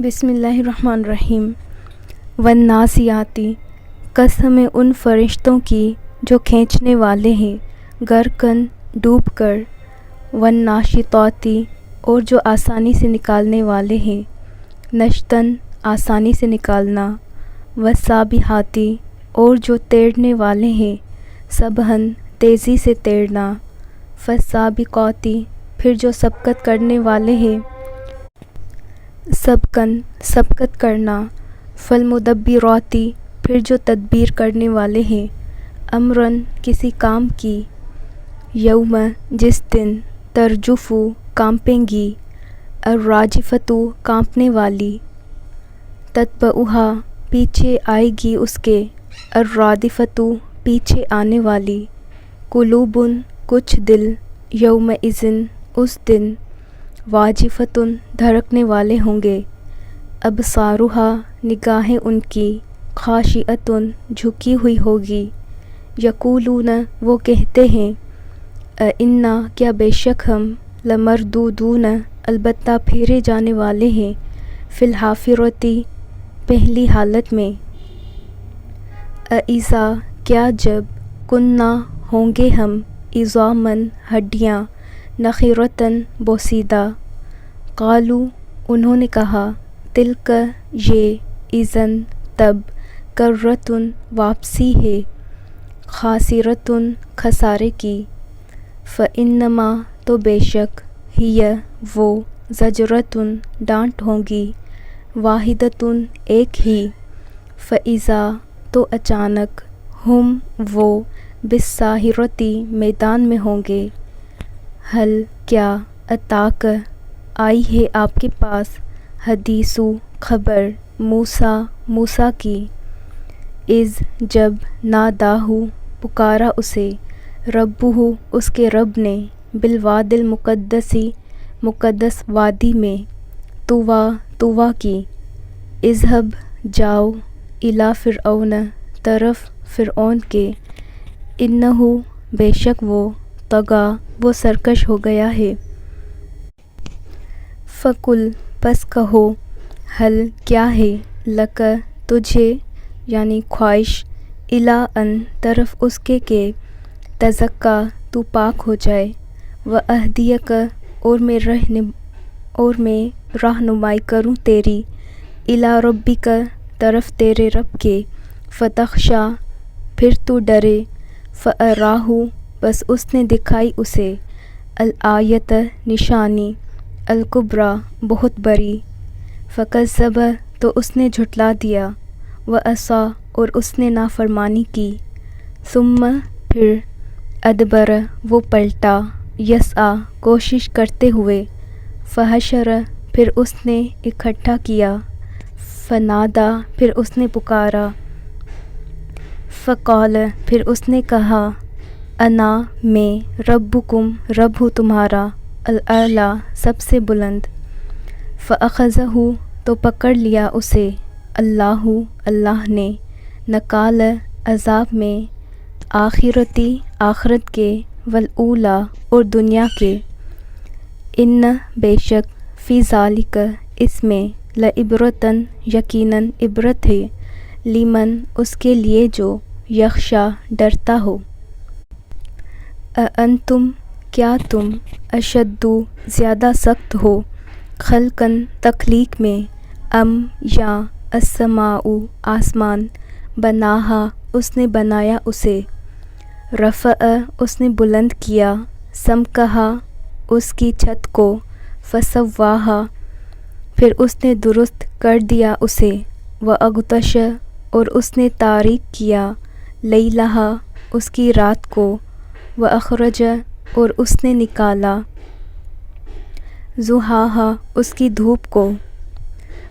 بسم اللہ الرحمن الرحیم۔ والناسیاتی، قسم ہے ان فرشتوں کی جو کھینچنے والے ہیں غرقاً ڈوب کر، والناشطاتی، اور جو آسانی سے نکالنے والے ہیں نشطاً آسانی سے نکالنا، والسابحاتی، اور جو تیرنے والے ہیں سبحاً تیزی سے تیرنا، فالسابقاتی، پھر جو سبقت کرنے والے ہیں سبقاً سبقت کرنا، فالمدبراتی، پھر جو تدبیر کرنے والے ہیں امراً کسی کام کی، یوم جس دن ترجف کانپیں گی، الراجفۃ کانپنے والی، تتبعہا پیچھے آئے گی اس کے، الرادفۃ پیچھے آنے والی، قلوب کچھ دل، یومئذ اس دن، واجفۃ دھڑکنے والے ہوں گے، ابصارہا نگاہیں ان کی، خاشعۃ جھکی ہوئی ہوگی، یقولون وہ کہتے ہیں، اِنَّا کیا بے شک ہم، لمردودون البتہ پھیرے جانے والے ہیں، فی الحافرۃ پہلی حالت میں، اَإِذَا کیا جب، کُنَّا ہوں گے ہم، عِظَامًا ہڈیاں، نخرۃً بوسیدہ، قالوا انہوں نے کہا، تلک یہ، اذن تب، کرۃ واپسی ہے، خاسرۃ خسارے کی، فإنما تو بے شک، ہی وہ، زجرۃ ڈانٹ ہوگی، واحدۃ ایک ہی، فإذا تو اچانک، ہم وہ، بالساہرۃ میدان میں ہوں گے، حل کیا، اتاک آئی ہے آپ کے پاس، حدیث خبر، موسیٰ کی، اذ جب، ناداہ پکارا اسے، ربہ اس کے رب نے، بالوادی المقدس مقدس وادی میں، طویٰ کی، اذهب جاؤ، الی فرعون طرف فرعون کے، انہ بے شک وہ، طغی وہ سرکش ہو گیا ہے، فقل پس کہو، حل کیا ہے، لک تجھے، یعنی خواہش، الی ان طرف اس کے کہ، تزکی تو پاک ہو جائے، واہدیک اور میں رہنمائی کروں تیری، الی ربک طرف تیرے رب کے، فتخشی پھر تو ڈرے، فاراہ بس اس نے دکھائی اسے، الآیۃ نشانی، الکبریٰ بہت بڑی، فکذب تو اس نے جھٹلا دیا، وعصیٰ اور اس نے نافرمانی کی، ثم پھر، ادبر وہ پلٹا، یسعیٰ کوشش کرتے ہوئے، فحشر پھر اس نے اکٹھا کیا، فنادی پھر اس نے پکارا، فقال پھر اس نے کہا، انا میں، ربکم رب ہوں تمہارا، الاعلیٰ سب سے بلند، فاخذہ تو پکڑ لیا اسے، اللہ نے، نکال عذاب میں، آخرتی آخرت کے، والاولیٰ اور دنیا کے، ان بے شک، فی ذالک اس میں، لعبرۃ یقیناً عبرت ہے، لمن اس کے لیے جو، یخشی ڈرتا ہو، اانتم کیا تم، اشد زیادہ سخت ہو، خلقاً تخلیق میں، ام یا، السماء آسمان، بناہا اس نے بنایا اسے، رفع اس نے بلند کیا، سمکہا اس کی چھت کو، فسواہا پھر اس نے درست کر دیا اسے، واغطش اور اس نے تاریک کیا، لیلہا اس کی رات کو، واخرج اور اس نے نکالا، ضحاہا اس کی دھوپ کو،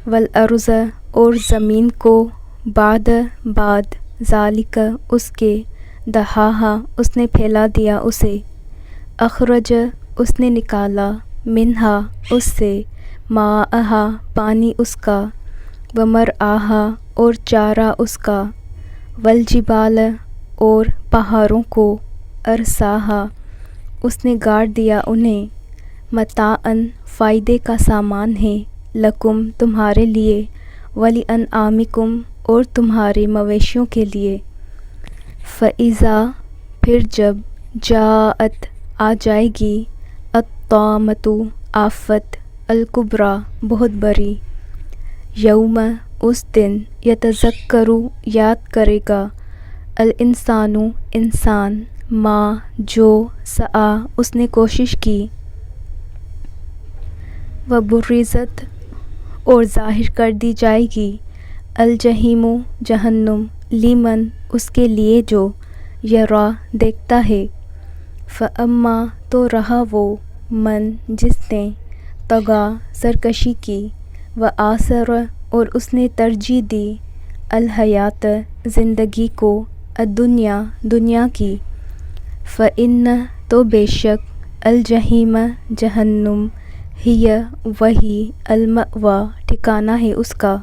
والارض اور زمین کو، بعد ذالک اس کے، دحاہا اس نے پھیلا دیا اسے، اخرج اس نے نکالا، منہا اس سے، ماءہا پانی اس کا، ومرعاہا اور چارہ اس کا، والجبال اور پہاڑوں کو، ارساہا اس نے گاڑ دیا انہیں، متاعًا فائدے کا سامان ہے، لکم تمہارے لیے، ولی انعامکم اور تمہارے مویشیوں کے لیے۔ فَإِذَا پھر جب جاءت آ جائے گی، الطامۃ آفت، الکبریٰ بہت بڑی، یوم اس دن، یتذکر یاد کرے گا، الانسان انسان، ما جو سعی اس نے کوشش کی، وبرزت اور ظاہر کر دی جائے گی، الجحیم جہنم، لمن اس کے لیے جو، یرا دیکھتا ہے، فاما تو رہا وہ، من جس نے، طغی سرکشی کی، وآثر اور اس نے ترجیح دی، الحیات زندگی کو، الدنیا دنیا کی، فإن تو بے شک، الجحیم جہنم، ہی وہی، المأویٰ ٹھکانہ ہے اس کا،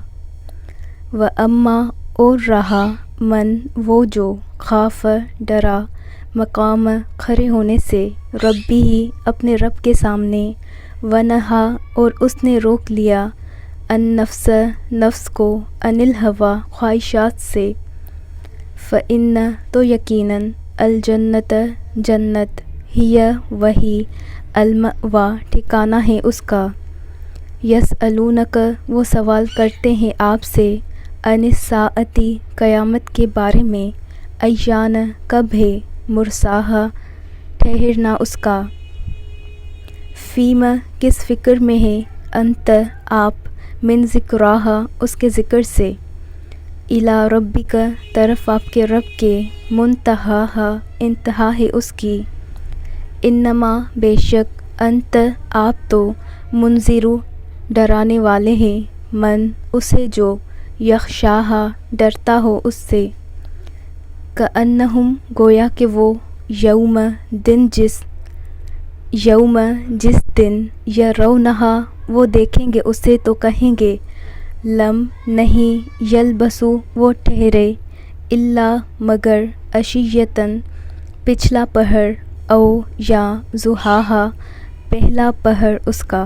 واما اور رہا، من وہ جو، خاف ڈرا، مقام کھڑے ہونے سے، ربی ہی اپنے رب کے سامنے، ونہا اور اس نے روک لیا، النفس نفس کو، عن الہویٰ خواہشات سے، فإن تو یقیناً، الجنت جنت، ہی وہی، المأویٰ ٹھکانہ ہے اس کا، یسألونک وہ سوال کرتے ہیں آپ سے، عن الساعۃ قیامت کے بارے میں، ایان کب ہے، مرساہا ٹھہرنا اس کا، فیم کس فکر میں ہے، انت آپ، من ذکراہا اس کے ذکر سے، الی ربک طرف آپ کے رب کے، منتہاہا انتہا ہے اس کی، انما بے شک، انت آپ تو، منذر ڈرانے والے ہیں، من اسے جو، یخشاہا ڈرتا ہو اس سے، کأنہم گویا کہ وہ، یوم جس دن، یرونہا وہ دیکھیں گے اسے تو کہیں گے، لم نہیں، یلبسو وہ ٹھہرے، الا مگر، عشیۃً پچھلا پہر، او یا ضحاہا پہلا پہر اس کا۔